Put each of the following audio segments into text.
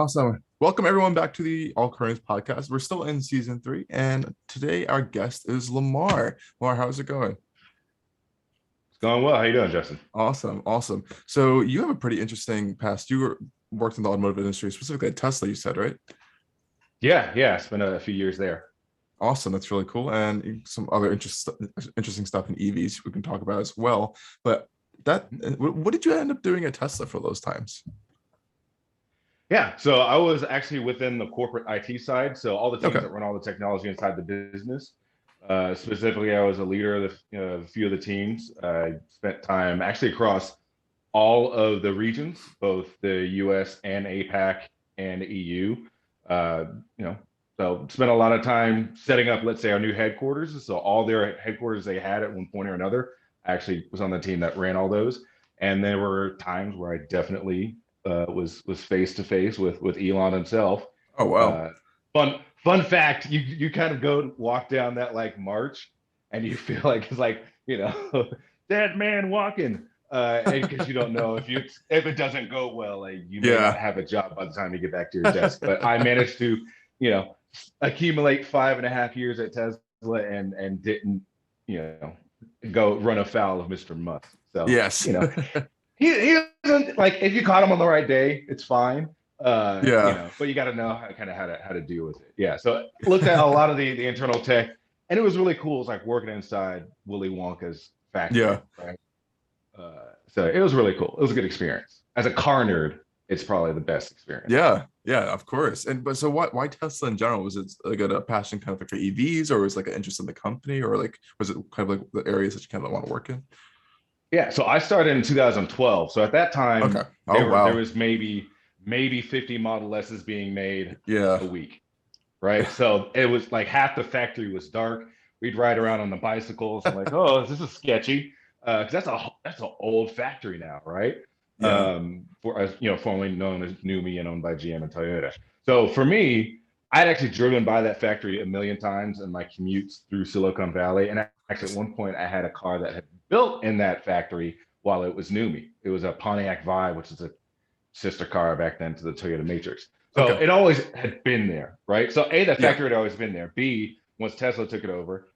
Awesome. Welcome everyone back to the Allcarnews Podcast. We're still in season 3, and today our guest is Lamar. Lamar, how's it going? It's going well. How you doing, Justin? Awesome. So you have a pretty interesting past. Worked in the automotive industry, specifically at Tesla, you said, right? Yeah. It's been a few years there. Awesome. That's really cool. And some other interesting stuff in EVs we can talk about as well. But what did you end up doing at Tesla for those times? Yeah, so I was actually within the corporate IT side, so all the teams Okay. that run all the technology inside the business. Specifically, I was a leader of a few of the teams. I spent time actually across all of the regions, both the US and APAC and EU. Uh, so spent a lot of time setting up, let's say, our new headquarters. So all their headquarters they had at one point or another, I actually was on the team that ran all those. And there were times where I definitely was face to face with Elon himself. Oh, wow. Uh, fun fact, you kind of go walk down that like march, and you feel like it's like dead man walking, because you don't know if it doesn't go well, like you may not have a job by the time you get back to your desk. But I managed to accumulate 5.5 years at Tesla and didn't go run afoul of Mr. Musk. So Yes. He doesn't, like, if you caught him on the right day, it's fine. Yeah. But you got to know how to deal with it. Yeah. So looked at a lot of the internal tech, and it was really cool. It was like working inside Willy Wonka's factory. Yeah. Right. So it was really cool. It was a good experience. As a car nerd, it's probably the best experience. Yeah, of course. But so why Tesla in general? Was it like a passion kind of like for EVs, or was it like an interest in the company, or like was it kind of like the areas that you kind of want to work in? Yeah, so I started in 2012. So at that time, Okay. there was maybe 50 Model S's being made a week, right? So it was like half the factory was dark. We'd ride around on the bicycles. I'm like, oh, this is sketchy, because that's an old factory now, right? Yeah. Formerly known as NUMMI and owned by GM and Toyota. So for me, I'd actually driven by that factory a million times in my commutes through Silicon Valley. And actually, at one point, I had a car that had built in that factory while it was NUMMI. It was a Pontiac Vibe, which is a sister car back then to the Toyota Matrix. So It always had been there, right? So A, that factory had always been there. B, once Tesla took it over,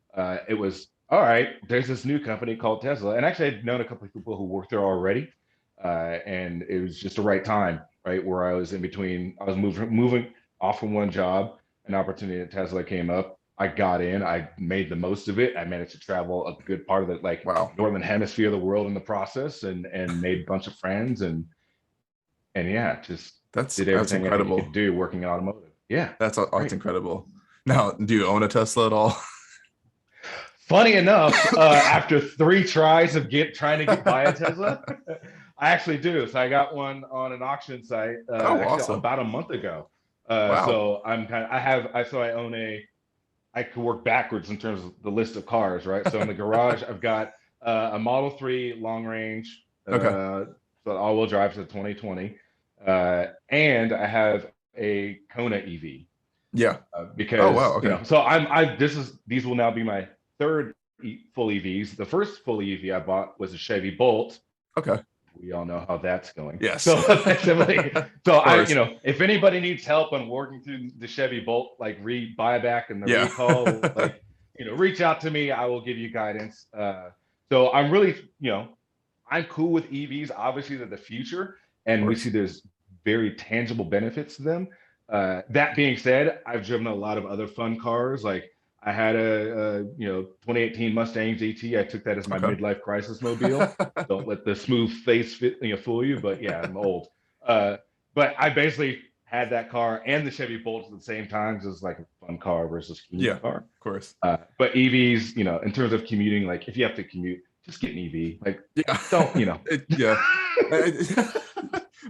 it was, all right, there's this new company called Tesla. And actually, I'd known a couple of people who worked there already. And it was just the right time, right? Where I was in between, I was moving off from one job, an opportunity at Tesla came up. I got in, I made the most of it. I managed to travel a good part of the northern hemisphere of the world in the process, and made a bunch of friends, and yeah, just did everything incredible. I could do working in automotive. Yeah, that's incredible. Now, do you own a Tesla at all? Funny enough, after 3 tries of trying to get by a Tesla, I actually do. So I got one on an auction site awesome. about a month ago. Wow. So I own I could work backwards in terms of the list of cars, right? So in the garage, I've got a Model 3 long range, so all-wheel drive to 2020, and I have a Kona EV. Yeah. Because so these will now be my third full EVs. The first full EV I bought was a Chevy Bolt. Okay. We all know how that's going. Yes. So if anybody needs help on working through the Chevy Bolt, like buyback and the recall, like, reach out to me. I will give you guidance. So I'm really, I'm cool with EVs. Obviously, they're the future, and we see there's very tangible benefits to them. That being said, I've driven a lot of other fun cars. Like I had a 2018 Mustang GT. I took that as my midlife crisis mobile. Don't let the smooth face fool you. But yeah, I'm old. But I basically had that car and the Chevy Bolt at the same time, because it's like a fun car versus commute car. Of course. But EVs, in terms of commuting, like if you have to commute, just get an EV. Like don't,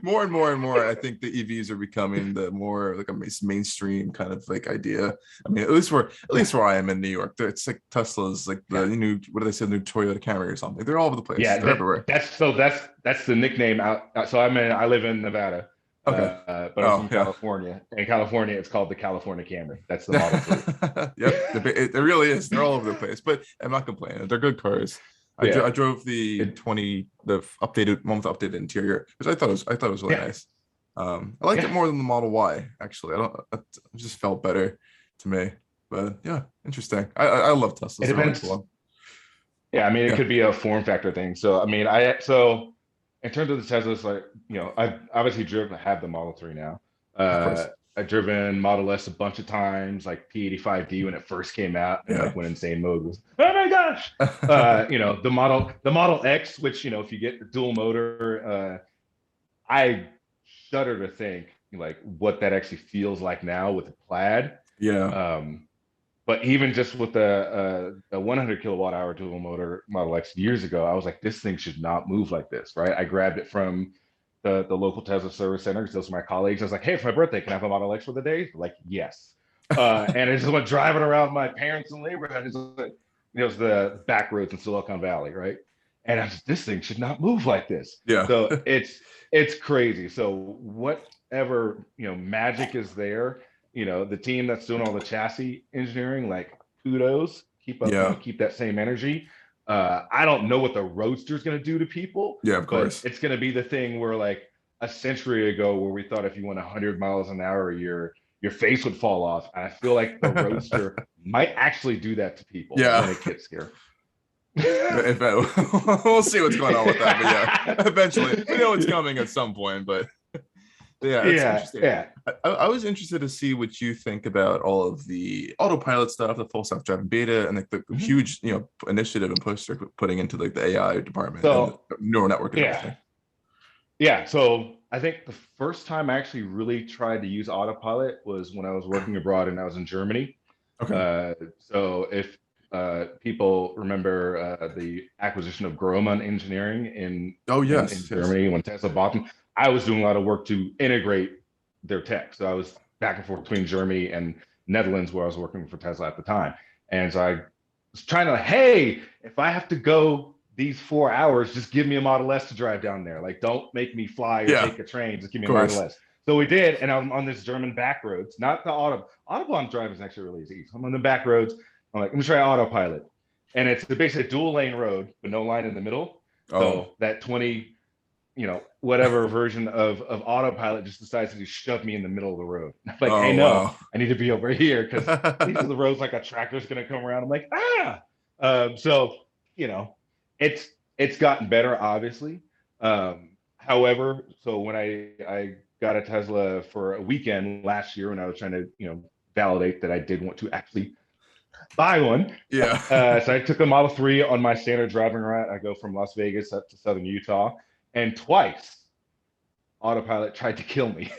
More and more, I think the EVs are becoming the more like a mainstream kind of like idea. I mean, at least where I am in New York, it's like Tesla's like the new, what do they say, the new Toyota Camry or something. They're all over the place. Yeah, they're everywhere. That's the nickname out. So I live in Nevada. Okay. But I'm from California. In California, it's called the California Camry. That's the Model 3. Yep, it really is. They're all over the place, but I'm not complaining. They're good cars. I drove the updated one with the updated interior, which I thought it was really nice. I liked it more than the Model Y, actually. It just felt better to me. But yeah, interesting. I love Teslas. It They're really depends. cool. Yeah, I mean, it Yeah, could be a form factor thing. So, I mean, so in terms of the Teslas, like, I've obviously have the Model 3 now. of Uh, course. I've driven Model S a bunch of times, like P85D when it first came out, and Yeah. like when insane mode was, oh my gosh. The Model X, which, if you get the dual motor, I shudder to think like what that actually feels like now with the plaid. Yeah. Um, but even just with the 100 kilowatt hour dual motor Model X years ago, I was like, this thing should not move like this, right? I grabbed it from the local Tesla service center because those are my colleagues. I was like, hey, for my birthday, can I have a Model X for the day? They're like, yes. And I just went driving around my parents' neighborhood. It was the back roads in Silicon Valley, right? And I was this thing should not move like this. Yeah. So it's crazy. So whatever magic is there, the team that's doing all the chassis engineering, like kudos, keep up, Yeah. keep that same energy. I don't know what the Roadster is going to do to people, Yeah, of but course. it's going to be the thing where like a century ago, where we thought if you went 100 miles an hour, your face would fall off. And I feel like the Roadster might actually do that to people Yeah. when it gets here. We'll see what's going on with that, but yeah, eventually we know it's coming at some point. But yeah, it's interesting. Yeah. I was interested to see what you think about all of the autopilot stuff, the full self-driving beta, and like the huge initiative and push they're putting into like the AI department and the neural network and everything. Yeah, so I think the first time I actually really tried to use autopilot was when I was working abroad and I was in Germany. Okay. So if people remember the acquisition of Groman Engineering in Germany when Tesla bought them, I was doing a lot of work to integrate their tech. So I was back and forth between Germany and Netherlands where I was working for Tesla at the time. And so I was trying to, hey, if I have to go these 4 hours, just give me a Model S to drive down there. Like, don't make me fly or take a train. Just give me a Model S. So we did, and I'm on this German back roads, not the Autobahn drive is actually really easy. So I'm on the back roads. I'm like, let me try autopilot. And it's basically a dual lane road, but no line in the middle. So that 20, whatever version of autopilot just decides to shove me in the middle of the road. I'm like, hey, no, I need to be over here because these are the roads like a tractor's going to come around. I'm like, so, it's gotten better, obviously. However, so when I got a Tesla for a weekend last year when I was trying to, validate that I did want to actually buy one. Yeah. So I took a Model 3 on my standard driving route. I go from Las Vegas up to southern Utah, and twice autopilot tried to kill me.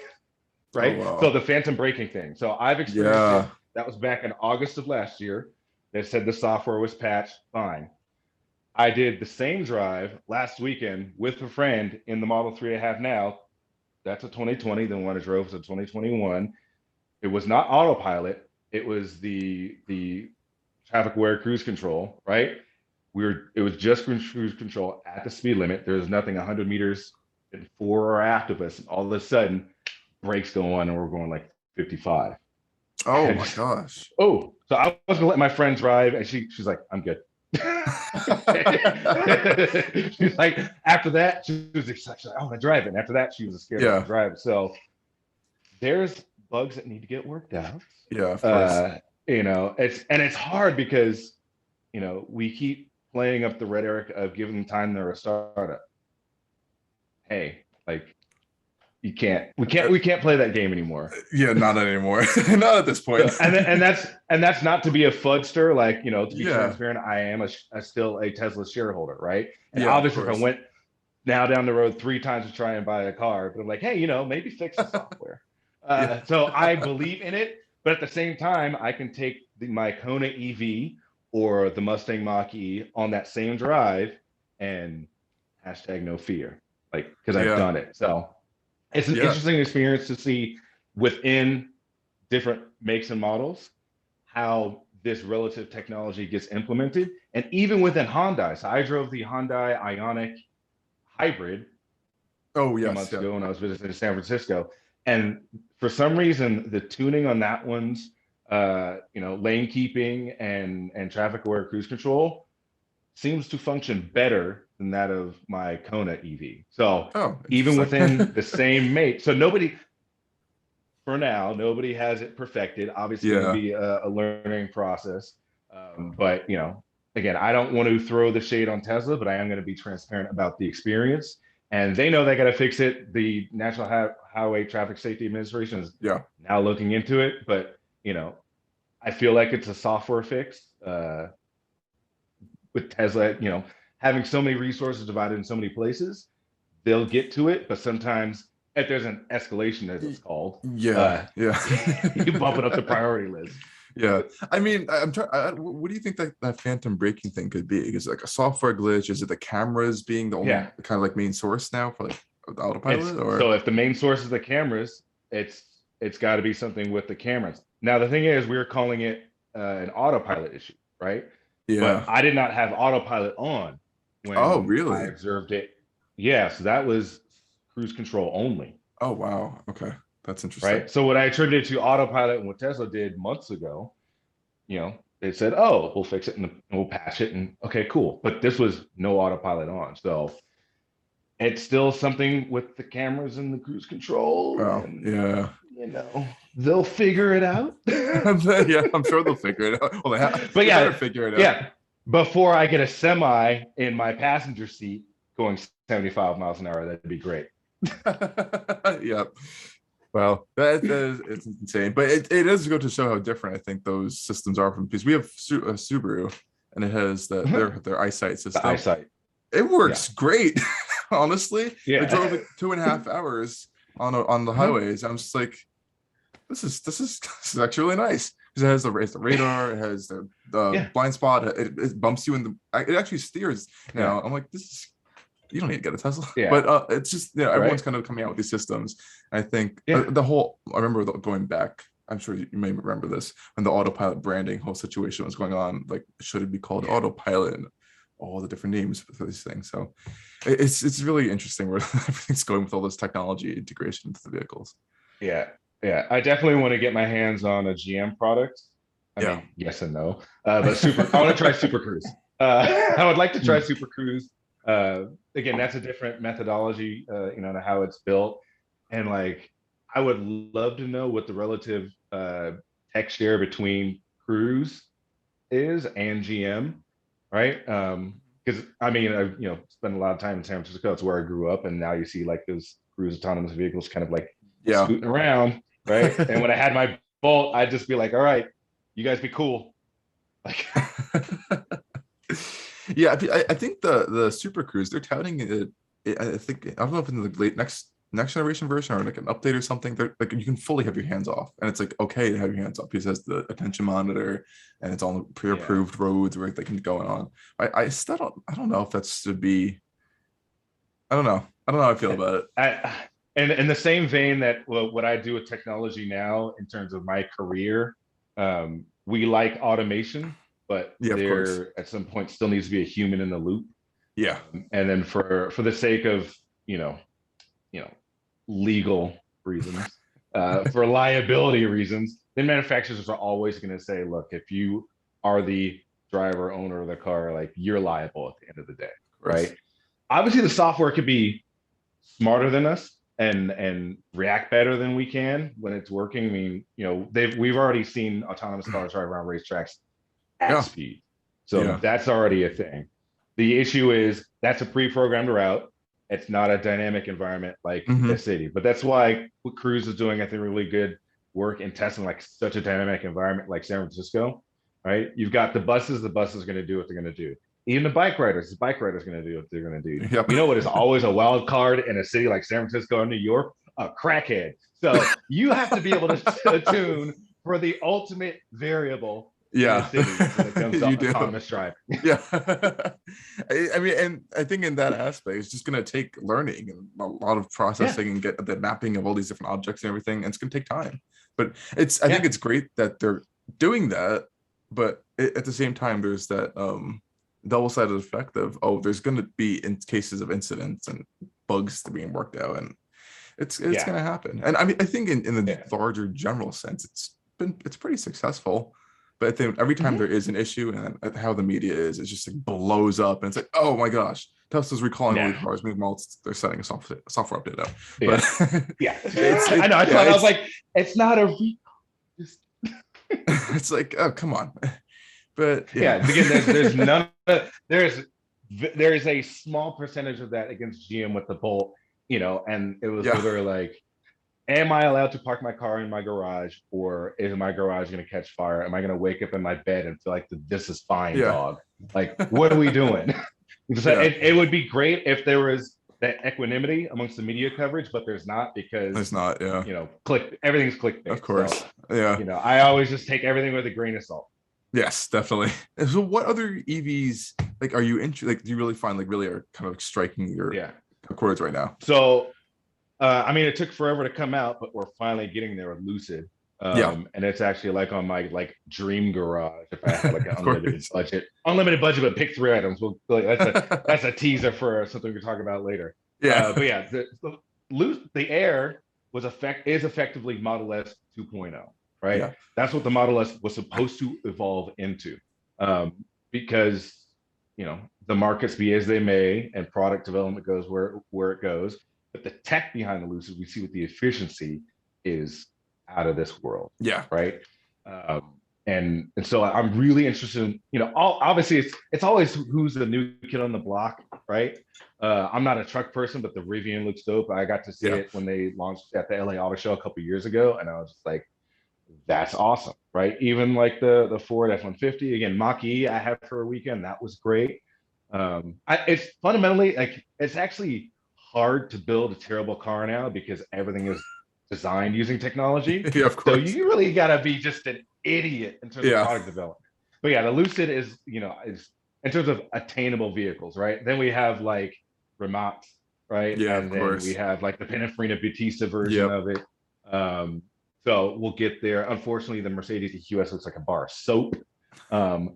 Right? So the phantom braking thing. So I've experienced it. That was back in August of last year. They said the software was patched. Fine. I did the same drive last weekend with a friend in the Model 3 I have now. That's a 2020. The one I drove was a 2021. It was not autopilot. It was the traffic aware cruise control, right? It was just cruise control at the speed limit. There's nothing 100 meters before or after us. And all of a sudden, brakes go on and we're going like 55. Oh my gosh. So I was gonna let my friend drive, and she's like, I'm good. She's like, after that, she was excited. I want to drive it. And after that, she was scared to drive. So there's bugs that need to get worked out. Yeah, of course. It's hard because we keep playing up the rhetoric of giving them time they're a startup. Hey, like we can't play that game anymore. Yeah, not anymore. Not at this point. and that's not to be a fudster, like to be transparent. I am still a Tesla shareholder, right? And obviously if I went now down the road 3 times to try and buy a car, but I'm like, hey, maybe fix the software. So I believe in it, but at the same time, I can take my Kona EV or the Mustang Mach-E on that same drive and #no fear, like because I've done it. So it's an interesting experience to see within different makes and models how this relative technology gets implemented, and even within Hyundai. So I drove the Hyundai Ioniq Hybrid a few months ago when I was visiting San Francisco. And for some reason, the tuning on that one's, lane keeping and traffic aware cruise control seems to function better than that of my Kona EV. So Oh, even interesting. within the same make, so for now, nobody has it perfected. Obviously, going to Yeah. be a learning process. But again, I don't want to throw the shade on Tesla, but I am going to be transparent about the experience. And they know they got to fix it. The National Highway Traffic Safety Administration is Yeah. now looking into it. But I feel like it's a software fix. With Tesla, having so many resources divided in so many places, they'll get to it. But sometimes, if there's an escalation, as it's called, Yeah. Yeah. you bump it up the priority list. Yeah, I mean, I'm trying. What do you think that phantom braking thing could be? Is it like a software glitch? Is it the cameras being the only Yeah, kind of like main source now for like the it's autopilot? Or so if the main source is the cameras, it's got to be something with the cameras. Now the thing is, we were calling it an autopilot issue, right? But yeah. I did not have autopilot on Oh, when I really? observed it. Yeah, so that was cruise control only, Oh, wow. Okay, that's interesting. right? So what I attributed to autopilot and what Tesla did months ago, they said, "Oh, we'll fix it and we'll patch it," and okay, cool. But this was no autopilot on, so it's still something with the cameras and the cruise control, Oh, and yeah. they'll figure it out. Yeah, I'm sure they'll figure it out. Well, But they better yeah, figure it out. yeah. Before I get a semi in my passenger seat going 75 miles an hour, that'd be great. Yeah. Well, it's insane, but it does go to show how different I think those systems are from, because we have a Subaru and it has their eyesight system. The eyesight. It works great, honestly. Yeah. I drove like 2.5 hours on the highways. I'm just like, this is actually really nice, because it has the radar, it has the blind spot, it bumps you in the, it actually steers now. I'm like, you don't need to get a Tesla. Yeah. But it's just, everyone's Right. kind of coming out with these systems. I think Yeah. I remember going back, I'm sure you may remember this, when the autopilot branding whole situation was going on, like, should it be called autopilot, and all the different names for these things. So it's really interesting where everything's going with all this technology integration into the vehicles. Yeah. Yeah. I definitely want to get my hands on a GM product. I Yeah. mean, yes and no. But I want to try Super Cruise. I would like to try Super Cruise. Again, that's a different methodology, to how it's built. And like, I would love to know what the relative tech share between Cruise is and GM, right? Because I mean, I've spent a lot of time in San Francisco. It's where I grew up, and now you see like those Cruise autonomous vehicles kind of like scooting around, right? And when I had my Bolt, I'd just be like, "All right, you guys be cool." Like, yeah, I think the Super Cruise, they're touting it. I think, I don't know if in the next generation version or like an update or something, they're like, you can fully have your hands off, and it's like okay to have your hands off because it has the attention monitor and it's on pre-approved roads where they can go on. I still don't know if that should be. I don't know how I feel about it. And in the same vein that what I do with technology now in terms of my career, we like automation, but there at some point still needs to be a human in the loop. Yeah. And then for the sake of legal reasons, for liability reasons, then manufacturers are always going to say, look, if you are the driver owner of the car, like, you're liable at the end of the day, right? Obviously the software could be smarter than us and react better than we can when it's working. I mean, we've already seen autonomous cars drive around racetracks at speed, so that's already a thing. The issue is that's a pre-programmed route. It's not a dynamic environment like the city, but that's why what Cruise is doing, I think, really good work in testing like such a dynamic environment like San Francisco, right? You've got the buses are going to do what they're going to do. Even the bike riders going to do what they're going to do. Yep. You know what is always a wild card in a city like San Francisco or New York? A crackhead. So you have to be able to tune for the ultimate variable in a city when it comes to autonomous driving. Yeah. I mean, and I think in that aspect, it's just going to take learning and a lot of processing and get the mapping of all these different objects and everything. And it's going to take time. But I think it's great that they're doing that. But at the same time, there's that double-sided effect of, there's going to be in cases of incidents and bugs being worked out, and it's going to happen. And I mean, I think in the larger general sense, it's pretty successful. But I think every time Mhm. there is an issue, and how the media is, it just like blows up, and it's like, oh my gosh, Tesla's recalling all Yeah. these cars. Meanwhile, they're setting a software update out. Yeah. But Yeah. I it know. I yeah, thought I was like, it's not a just it's like, oh come on. But yeah. yeah, Again, there's none of, there is a small percentage of that against GM with the Bolt, and it was yeah, literally like, am I allowed to park my car in my garage, or is my garage going to catch fire? Am I going to wake up in my bed and feel like this is fine, yeah, dog? Like, what are we doing? yeah. It would be great if there was that equanimity amongst the media coverage, but there's not, It's because not. Yeah, everything's of clickbait. So course. Yeah. I always just take everything with a grain of salt. Yes, definitely. And so, what other EVs like are you into? Like, do you really find like really are kind of striking your Yeah. chords right now? So I mean, it took forever to come out, but we're finally getting there with Lucid. Yeah, And it's actually like on my dream garage. If I had like an of course. unlimited budget, but pick 3 items. Well, that's a teaser for something we can talk about later. Yeah, But yeah, the Air is effectively Model S 2.0, right? yeah, That's what the Model S was supposed to evolve into, because the markets be as they may, and product development goes where it goes. But the tech behind the Lucid, we see with the efficiency, is out of this world, yeah, right? And so I'm really interested in, obviously it's always who's the new kid on the block, right? I'm not a truck person, but the Rivian looks dope. I got to see yeah, it when they launched at the LA Auto Show a couple years ago, and I was just like, that's awesome, right? Even like the Ford F-150, again, Mach-E I had for a weekend, that was great. It's fundamentally like, it's actually hard to build a terrible car now because everything is designed using technology. yeah, of So course. you really got to be just an idiot in terms of Yeah, product development. But yeah, the Lucid is in terms of attainable vehicles, right? Then we have like Rimac, right? yeah, of And then we course. have like the Pininfarina Bautista version Yep. of it. So we'll get there. Unfortunately, the Mercedes EQS looks like a bar of soap. But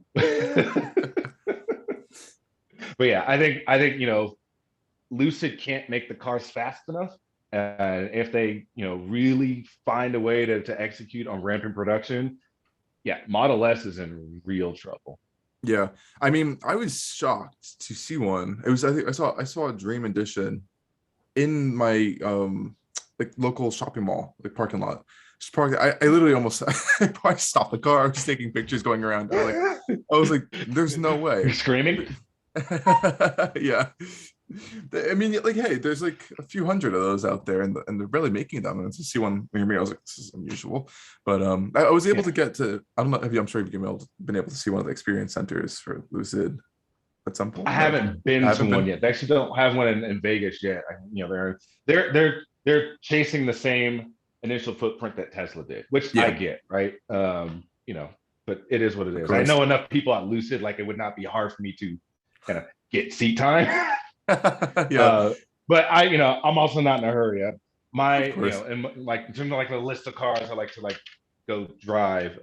yeah, I think Lucid can't make the cars fast enough. If they really find a way to execute on rampant production, yeah, Model S is in real trouble. Yeah, I mean, I was shocked to see one. It was I think I saw a Dream Edition in my like local shopping mall, like parking lot. Just parked. I literally almost I probably stopped the car. I was taking pictures going around. I was like, there's no way. You're screaming. Yeah, I mean, like, hey, there's like a few hundred of those out there, and they're barely making them. And to see one near me, I was like, this is unusual. But I was able to get to. I don't know if I'm sure you've been able to see one of the experience centers for Lucid at some point. I haven't been to one yet. They actually don't have one in Vegas yet. They're chasing the same initial footprint that Tesla did, which I get, right? But it is what it is. I know enough people at Lucid, like it would not be hard for me to kind of get seat time. Yeah. But I'm also not in a hurry. In terms of like the list of cars I like to like go drive,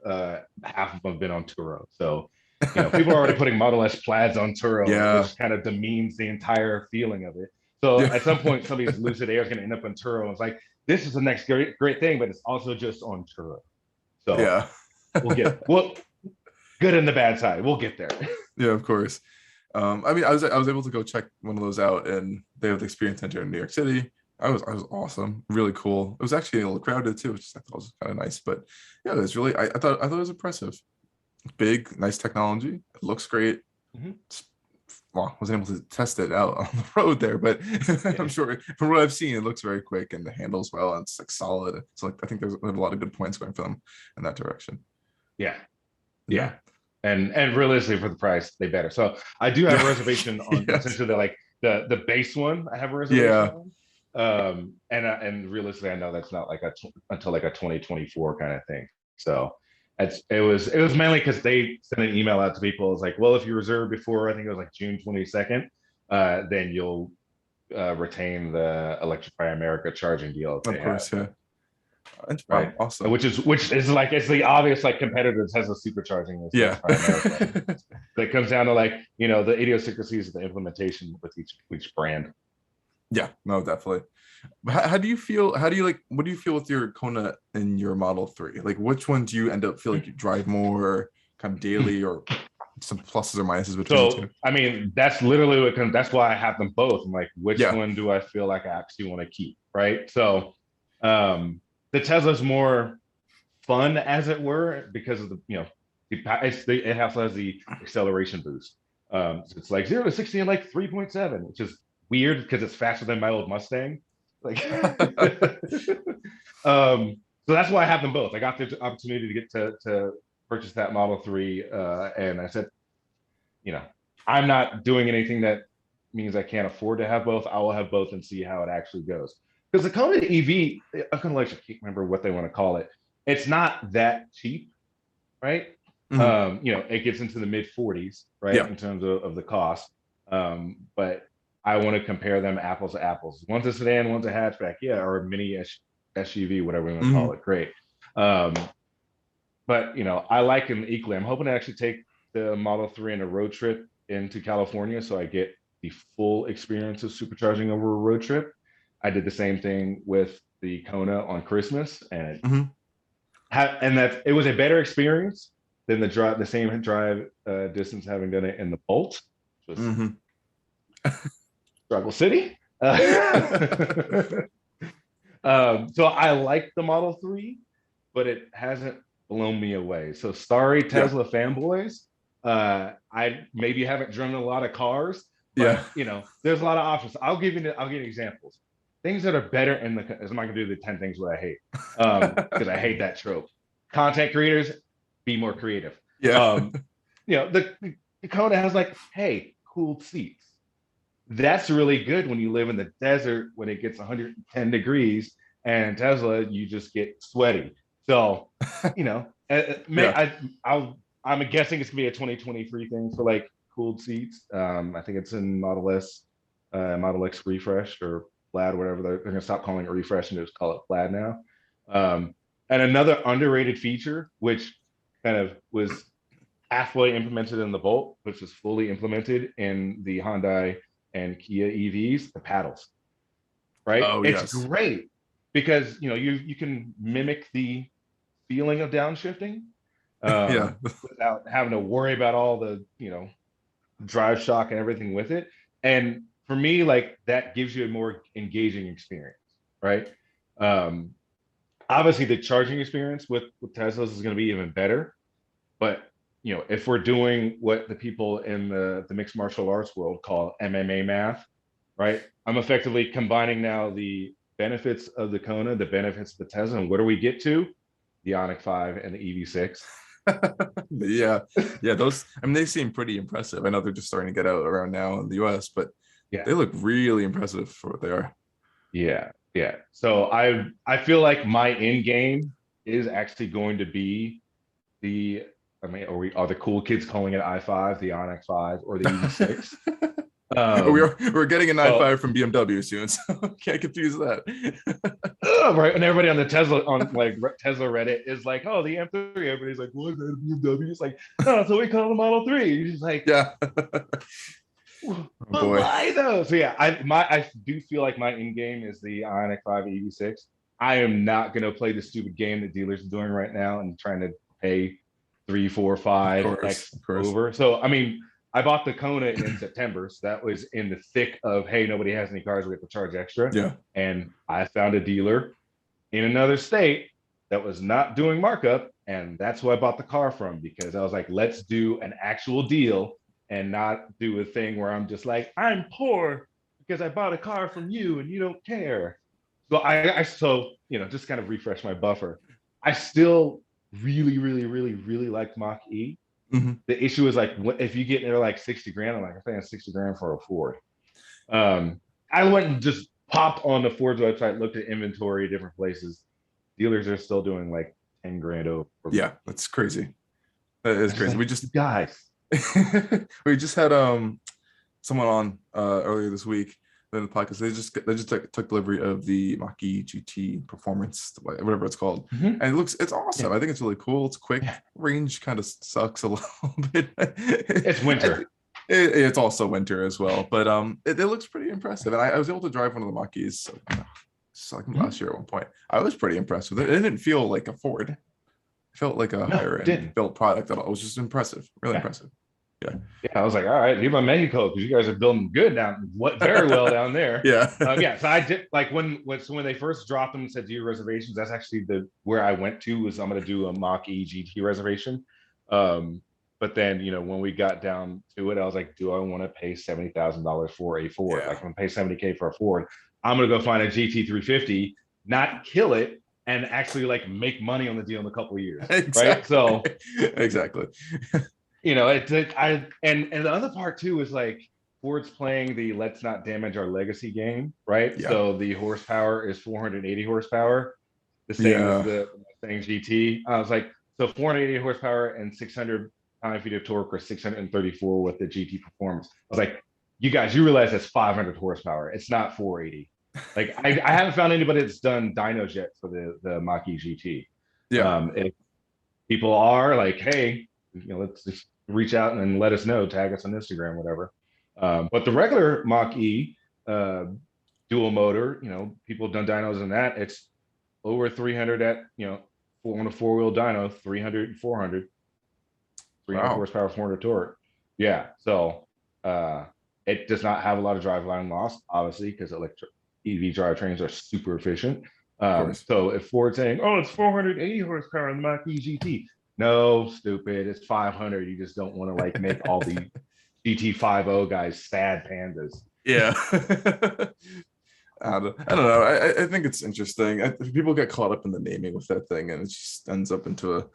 half of them have been on Turo. So people are already putting Model S Plaids on Turo, which kind of demeans the entire feeling of it. So at some point, somebody's Lucid Air is going to end up on Turo. And it's like, this is the next great thing, but it's also just on Turo. So yeah, good and the bad side. We'll get there. Yeah, of course. I mean, I was able to go check one of those out, and they have the experience center in New York City. I was awesome, really cool. It was actually a little crowded too, which I thought was kind of nice. But yeah, it was really I thought it was impressive. Big, nice technology. It looks great. Mm-hmm. Well, I wasn't able to test it out on the road there, but I'm sure from what I've seen, it looks very quick and the handles well, and it's like solid. So like I think there's a lot of good points going for them in that direction. Yeah. And realistically, for the price, they better. So I do have a reservation on essentially the base one. I have a reservation on. And realistically, I know that's not like until like a 2024 kind of thing. So it was mainly because they sent an email out to people. It's like, well, if you reserve before, I think it was like June 22nd, then you'll retain the Electrify America charging deal. Of course, yeah. Right. Awesome. Which is like, it's the obvious like competitors has a supercharging. Yeah. It comes down to like, the idiosyncrasies of the implementation with each brand. Yeah, no, definitely. How do you feel? What do you feel with your Kona and your Model 3? Like, which one do you end up feel like you drive more? kind of daily, or some pluses or minuses between the So two? I mean, that's literally that's why I have them both. I'm like, which Yeah. one do I feel like I actually want to keep, right? So the Tesla's more fun, as it were, because of the it also has the acceleration boost. So it's like 0 to 60 in like 3.7, which is weird because it's faster than my old Mustang. Like, so that's why I have them both. I got the opportunity to get to purchase that Model 3, and I said, I'm not doing anything that means I can't afford to have both. I will have both and see how it actually goes. Because the Kona EV, I can't remember what they want to call it. It's not that cheap, right? It gets into the mid 40s, right, Yeah. in terms of the cost. But I want to compare them apples to apples. One's a sedan, one's a hatchback, or a mini SUV, whatever you want to call it. Great. But I like them equally. I'm hoping to actually take the Model 3 in a road trip into California, so I get the full experience of supercharging over a road trip. I did the same thing with the Kona on Christmas, and it was a better experience than the same drive distance having done it in the Bolt, which was struggle city. So I like the Model 3, but it hasn't blown me away. So sorry, Tesla fanboys. I maybe haven't driven a lot of cars, but there's a lot of options. I'll give you examples. Things that are better I'm not gonna do the 10 things what I hate, because I hate that trope. Content creators, be more creative. The Kona has cooled seats. That's really good when you live in the desert when it gets 110 degrees, and Tesla, you just get sweaty. So, I'm guessing it's gonna be a 2023 thing for cooled seats. I think it's in Model S, Model X refresh or Plaid, whatever. They're gonna stop calling it refresh and just call it Plaid now. And another underrated feature, which kind of was halfway implemented in the Bolt, which was fully implemented in the Hyundai and Kia EVs, the paddles. Right? Oh, it's great because you can mimic the feeling of downshifting without having to worry about all the drive shock and everything with it. And for me, that gives you a more engaging experience, right? Obviously the charging experience with Teslas is going to be even better, but if we're doing what the people in the mixed martial arts world call MMA math, right? I'm effectively combining now the benefits of the Kona, the benefits of the Tesla, and where do we get to? The Ioniq 5 and the EV6. Those, they seem pretty impressive. I know they're just starting to get out around now in the US, but they look really impressive for what they are. So I feel like my end game is actually going to be are the cool kids calling it i5, the Ioniq 5, or the EV6? We're getting an i5 from BMW soon, so can't confuse that. Right, and everybody on the Tesla Tesla Reddit is like, "Oh, the M3." Everybody's like, "What is that, a BMW?" It's like, "No, that's what we call the Model 3." He's like, but why though? So I do feel like my end game is the Ioniq 5 EV6. I am not going to play the stupid game that dealers are doing right now and trying to pay 3, 4, 5x over. So I bought the Kona in September, so that was in the thick of, hey, nobody has any cars, we have to charge extra. And I found a dealer in another state that was not doing markup, and that's who I bought the car from, because I was like, let's do an actual deal and not do a thing where I'm just like, I'm poor because I bought a car from you and you don't care. So I just kind of refresh my buffer. I still really, really, really, really like Mach E. The issue is if you get there 60 grand, I'm paying 60 grand for a Ford. I went and just popped on the Ford's website, looked at inventory, different places. Dealers are still doing 10 grand over. Yeah, that's crazy. That is crazy. We just we just had someone on earlier this week in the podcast. They just took delivery of the Mach-E GT Performance, whatever it's called, and it's awesome. I think it's really cool. It's quick. Range kind of sucks a little bit. It's winter. It's also winter as well, but it looks pretty impressive. And I was able to drive one of the Mach-Es last year at one point. I was pretty impressed with it. It didn't feel like a Ford. It felt like a No, higher it end didn't. built product at all. It was just impressive, really Yeah. impressive. Yeah. Yeah, I was like, all right, Viva Mexico, because you guys are building good down, very well down there. Yeah. Yeah, so I did like when they first dropped them and said do your reservations. That's actually where I went to was I'm going to do a Mach-E GT reservation. But then when we got down to it, I was like, do I want to pay $70,000 for a Ford? Yeah. Like, I'm going to pay $70K for a Ford. I'm going to go find a GT 350, not kill it, and actually like make money on the deal in a couple of years. Exactly. Right? So exactly. and the other part too is like Ford's playing the let's not damage our legacy game, right? Yeah. So the horsepower is 480 horsepower, the same as the Mustang GT. I was like, so 480 horsepower and 600 pound-feet of torque, or 634 with the GT performance. I was like, you guys, you realize that's 500 horsepower. It's not 480. Like I haven't found anybody that's done dynos yet for the Mach-E GT. Yeah. If people are like, hey, let's just reach out and let us know, tag us on Instagram, whatever. But the regular Mach-E dual motor, people have done dynos in that. It's over 300 at, on a four-wheel dyno, 300 and 400, 300 horsepower, 400 torque. Yeah. So it does not have a lot of driveline loss, obviously, because electric EV drivetrains are super efficient. So if Ford's saying, oh, it's 480 horsepower in the Mach-E GT, no, stupid, it's 500. You just don't want to like make all the GT50 guys sad pandas. Yeah. I don't know. I think it's interesting. People get caught up in the naming with that thing, and it just ends up into a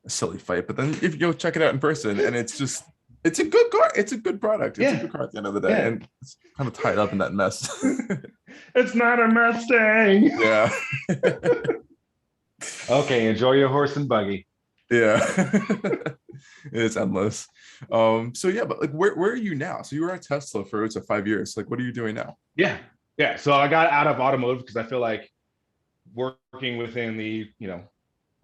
silly fight. But then if you check it out in person, and it's a good car. It's a good product. It's a good car at the end of the day, and it's kind of tied up in that mess. It's not a Mustang. Yeah. Okay, enjoy your horse and buggy. Yeah. It's endless. So yeah, but like where are you now? So you were at Tesla for 5 years. Like, what are you doing now? Yeah. So I got out of automotive because I feel like working within the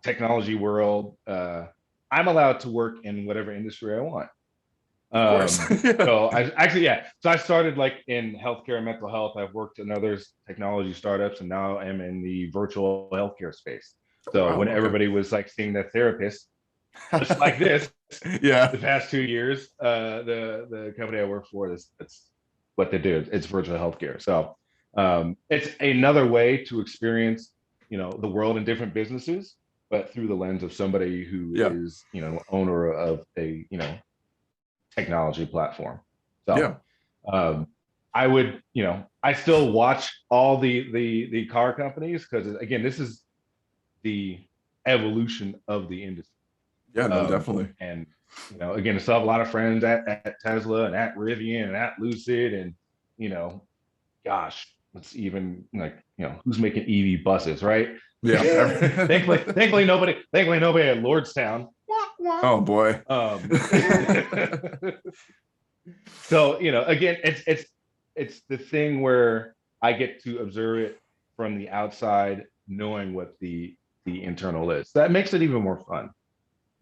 technology world, I'm allowed to work in whatever industry I want. Of course. So I started like in healthcare and mental health. I've worked in other technology startups, and now I'm in the virtual healthcare space. So everybody was like seeing their therapist, just like this, the past 2 years, the company I work for, that's what they do. It's virtual healthcare. So it's another way to experience, the world in different businesses, but through the lens of somebody who is, owner of a, technology platform. So I would, I still watch all the car companies, because again, this is the evolution of the industry. Yeah, no, definitely. And again, I still have a lot of friends at Tesla and at Rivian and at Lucid, and gosh, it's even like who's making EV buses, right? Yeah. thankfully nobody at Lordstown. Oh boy. So again, it's the thing where I get to observe it from the outside, knowing what the internal is. That makes it even more fun.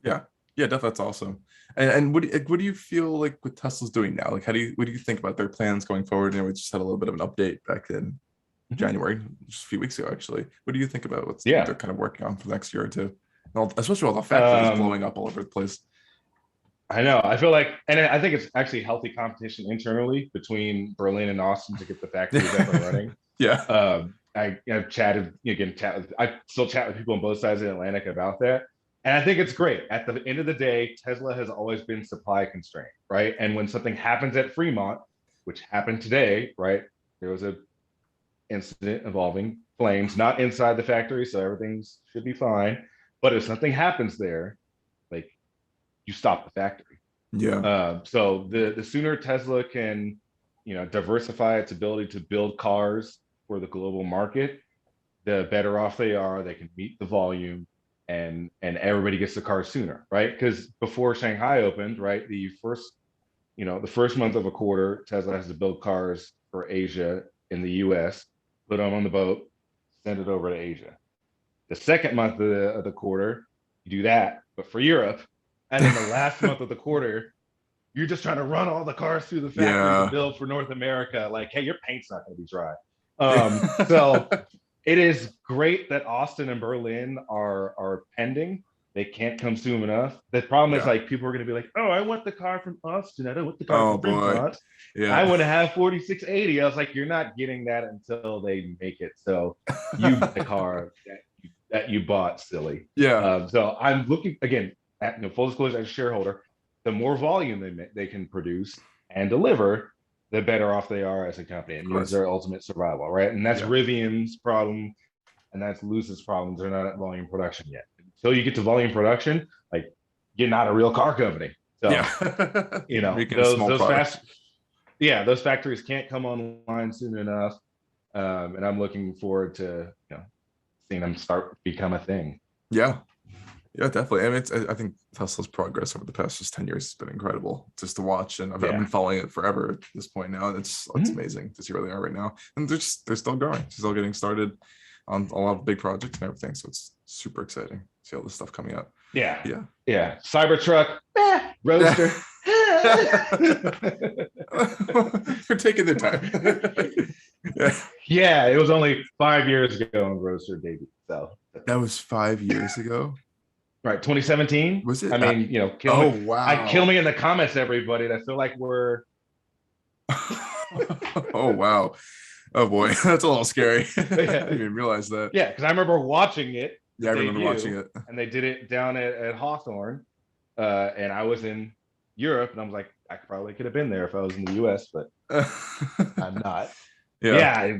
Yeah, definitely. That's awesome. And what do you feel like what Tesla's doing now? Like, what do you think about their plans going forward? We just had a little bit of an update back in January, just a few weeks ago, actually. What do you think about what they're kind of working on for the next year or two? Especially all the factories blowing up all over the place. I know. I feel like, and I think it's actually healthy competition internally between Berlin and Austin to get the factories up and running. Yeah. I've chatted I still chat with people on both sides of the Atlantic about that. And I think it's great. At the end of the day, Tesla has always been supply constrained, right? And when something happens at Fremont, which happened today, right? There was a incident involving flames, not inside the factory, so everything should be fine. But if something happens there, like, you stop the factory. Yeah. So the sooner Tesla can, diversify its ability to build cars for the global market, the better off they are. They can meet the volume, and everybody gets the cars sooner, right? Because before Shanghai opened, right, the first month of a quarter, Tesla has to build cars for Asia in the US, put them on the boat, send it over to Asia. The second month of the quarter, you do that, but for Europe. And then the last month of the quarter, you're just trying to run all the cars through the factory to build for North America. Like, hey, your paint's not going to be dry. So it is great that Austin and Berlin are pending. They can't come soon enough. The problem is Yeah. like people are going to be like, oh, I want the car from Austin. I don't want the car Oh from boy. Fremont. Yeah. I want to have 4680. I was like, you're not getting that until they make it. So you buy the car that you bought, silly. Yeah. So I'm looking again at full disclosure as a shareholder. The more volume they can produce and deliver, the better off they are as a company. It means their ultimate survival, right? And that's Rivian's problem, and that's Lucid's problem. They're not at volume production yet. Until you get to volume production, like you're not a real car company. So Making a small product. those factories can't come online soon enough. And I'm looking forward to seeing them start become a thing. Yeah. Yeah, definitely. I mean, I think Tesla's progress over the past just 10 years has been incredible just to watch. And I've been following it forever at this point now. And it's amazing to see where they are right now. And they're still going. They're still getting started on a lot of big projects and everything. So it's super exciting to see all this stuff coming up. Yeah. Cybertruck, Roadster. They're taking their time. Yeah, it was only 5 years ago when Roadster debuted. So that was 5 years ago. Right, 2017. Was it? I mean, kill me in the comments, everybody. I feel like we're. Oh wow! Oh boy, that's a little scary. I didn't even realize that. Yeah, because I remember watching it. Yeah, I remember watching it. And they did it down at Hawthorne, and I was in Europe, and I was like, I probably could have been there if I was in the U.S., but I'm not. Yeah,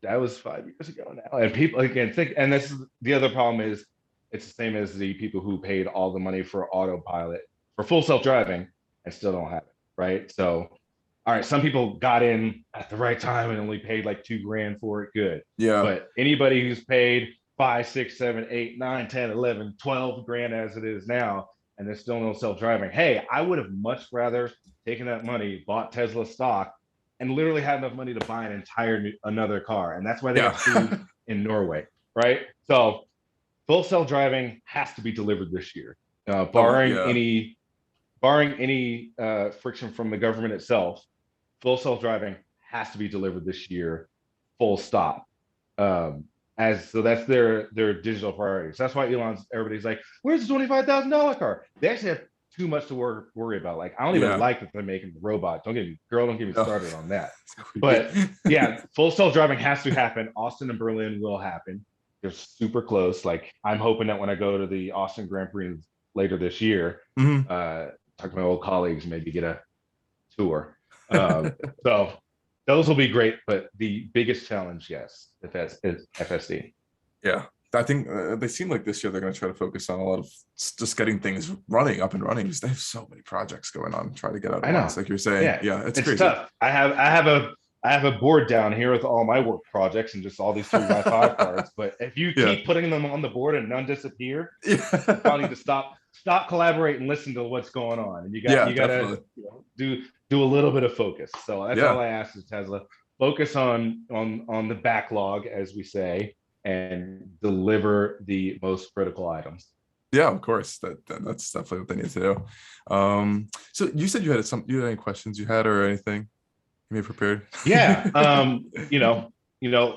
that was 5 years ago now, and people again think, and this is the other problem is. It's the same as the people who paid all the money for autopilot for full self-driving and still don't have it, right? So, all right, some people got in at the right time and only paid like $2,000 for it, good. Yeah. But anybody who's paid 5, 6, 7, 8, 9, 10, 11, 12 grand as it is now, and there's still no self-driving. Hey, I would have much rather taken that money, bought Tesla stock, and literally had enough money to buy another car. And that's why they got sued in Norway, right? So full self-driving has to be delivered this year, barring any friction from the government itself. Full self-driving has to be delivered this year, full stop. So that's their digital priorities. That's why everybody's like, "Where's the $25,000 car?" They actually have too much to worry about. Like, I don't even like that they're making the robot. Don't get me started on that. But yeah, full self-driving has to happen. Austin and Berlin will happen. They're super close. Like, I'm hoping that when I go to the Austin Grand Prix later this year, talk to my old colleagues, maybe get a tour. So those will be great. But the biggest challenge, yes, is FSD. Yeah, I think they seem like this year they're going to try to focus on a lot of just getting things up and running. They have so many projects going on, try to get out. I know, like you're saying. Yeah, it's crazy. Tough. I have a board down here with all my work projects and just all these 3x5 cards. But if you keep putting them on the board and none disappear, you probably need to stop, collaborate, and listen to what's going on. And you got to do a little bit of focus. So that's all I ask of Tesla. Focus on the backlog, as we say, and deliver the most critical items. Yeah, of course. That's definitely what they need to do. So you said you had any questions you had or anything? You prepared? Yeah.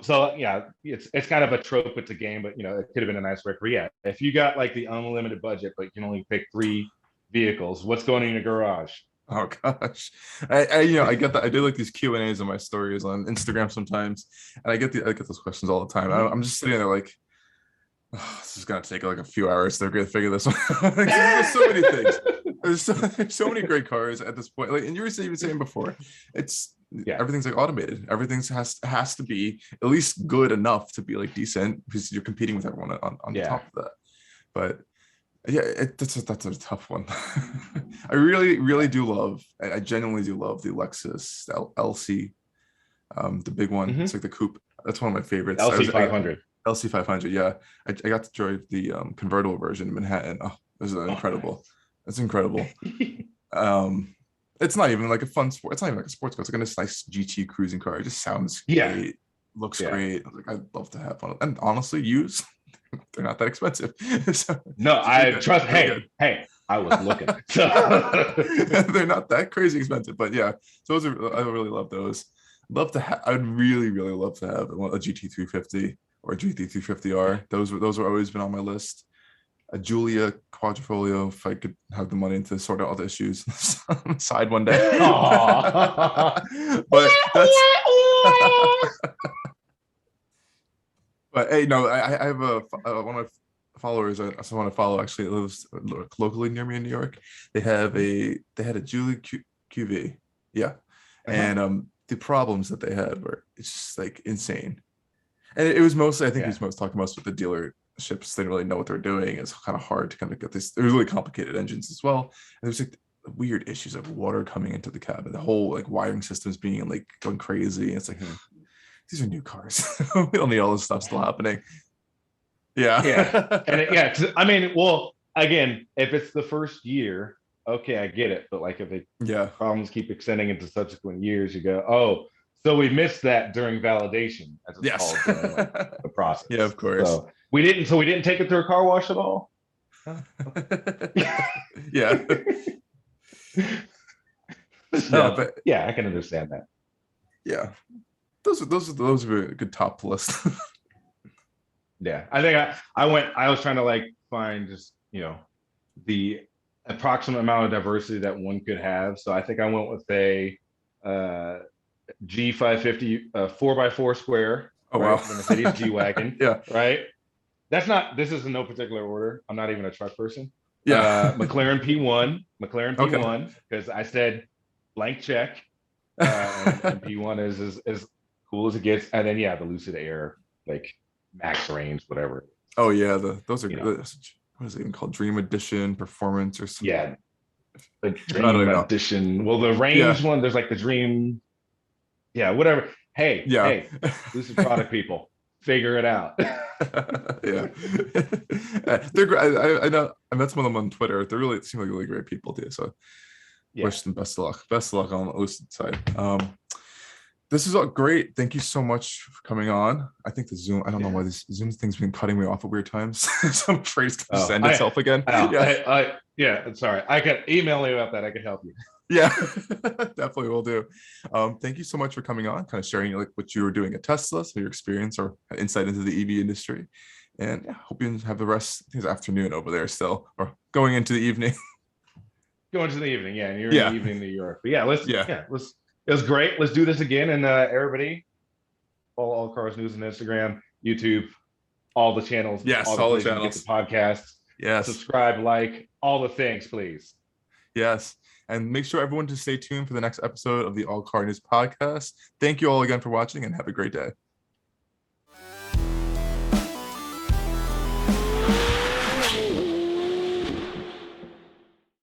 So yeah, it's kind of a trope with the game, but it could have been a nice record. Yeah. If you got like the unlimited budget, but you can only pick 3 vehicles, what's going in your garage? Oh gosh, I get that. I do like these Q&As on my stories on Instagram sometimes, and I get those questions all the time. I'm just sitting there like, this is gonna take like a few hours to figure this one out. There's so many things. There's so many great cars at this point. Like, and you were even saying before, everything's like automated. Everything has to be at least good enough to be like decent because you're competing with everyone on top of that. But yeah, that's a tough one. I really do love. I genuinely do love the Lexus LC, the big one. It's like the coupe. That's one of my favorites. LC500. LC500. Yeah, I got to drive the convertible version in Manhattan. Oh, this is incredible. Nice. It's incredible. It's not even like a fun sport. It's not even like a sports car. It's like a nice GT cruising car. It just sounds great. Looks great. I was like, I'd love to have one. And honestly, used, they're not that expensive. So, no, I trust. Hey, I was looking. They're not that crazy expensive, but yeah, those are. I really love those. I'd really love to have a GT350 or a GT350R. Those were always been on my list. a Julia quadrifolio if I could have the money to sort out all the issues on the side one day. But that's but hey, no, I have one of my followers I want to follow actually lives locally near me in New York. They had a Julia QV. Yeah. And the problems that they had were it's just like insane. And it was mostly, I think he was most talking most with the dealerships. They didn't really know what they're doing. It's kind of hard to kind of get this. It was really complicated engines as well. And there's like weird issues of water coming into the cabin. The whole like wiring systems being like going crazy. It's like these are new cars. We don't need all this stuff still happening. Yeah. And I mean, well, again, if it's the first year, okay, I get it. But like if problems keep extending into subsequent years, you go, oh, so we missed that during validation, as it's called during the process. Yeah, of course. So we didn't take it through a car wash at all. Yeah. So, but I can understand that. Yeah. Those are a good top list. Yeah. I think I was trying to like find just, the approximate amount of diversity that one could have. So I think I went with a G550 4x4 square. Oh, wow. From the Mercedes G-Wagon. Yeah. Right. This is in no particular order. I'm not even a truck person. Yeah. McLaren P1, because I said blank check. And P1 is as cool as it gets. And then the Lucid Air, like max range, whatever. Oh yeah, those are good. What is it even called? Dream Edition Performance or something? Yeah. The Dream Edition. Well, the range one, there's like the Dream. Yeah, whatever. Hey, Lucid product people, figure it out. Yeah. They're great. I know I met some of them on Twitter. They seem like really great people too. So wish them best of luck. Best of luck on the Lucid side. This is all great. Thank you so much for coming on. I think the Zoom, I don't know why this Zoom thing's been cutting me off at weird times. So I'm afraid it's going to send itself again. Sorry. I can email me about that. I can help you. Yeah, definitely will do. Thank you so much for coming on, kind of sharing like what you were doing at Tesla, so your experience or insight into the EV industry. And hope you have the rest of this afternoon over there still, or going into the evening. Going to the evening, and you're in the evening in New York. But it was great. Let's do this again. And everybody, follow Allcarnews News on Instagram, YouTube, all the channels. Yes, all the channels. The podcasts. Yes. Subscribe, like, all the things, please. Yes. And make sure everyone to stay tuned for the next episode of the Allcarnews Podcast. Thank you all again for watching and have a great day.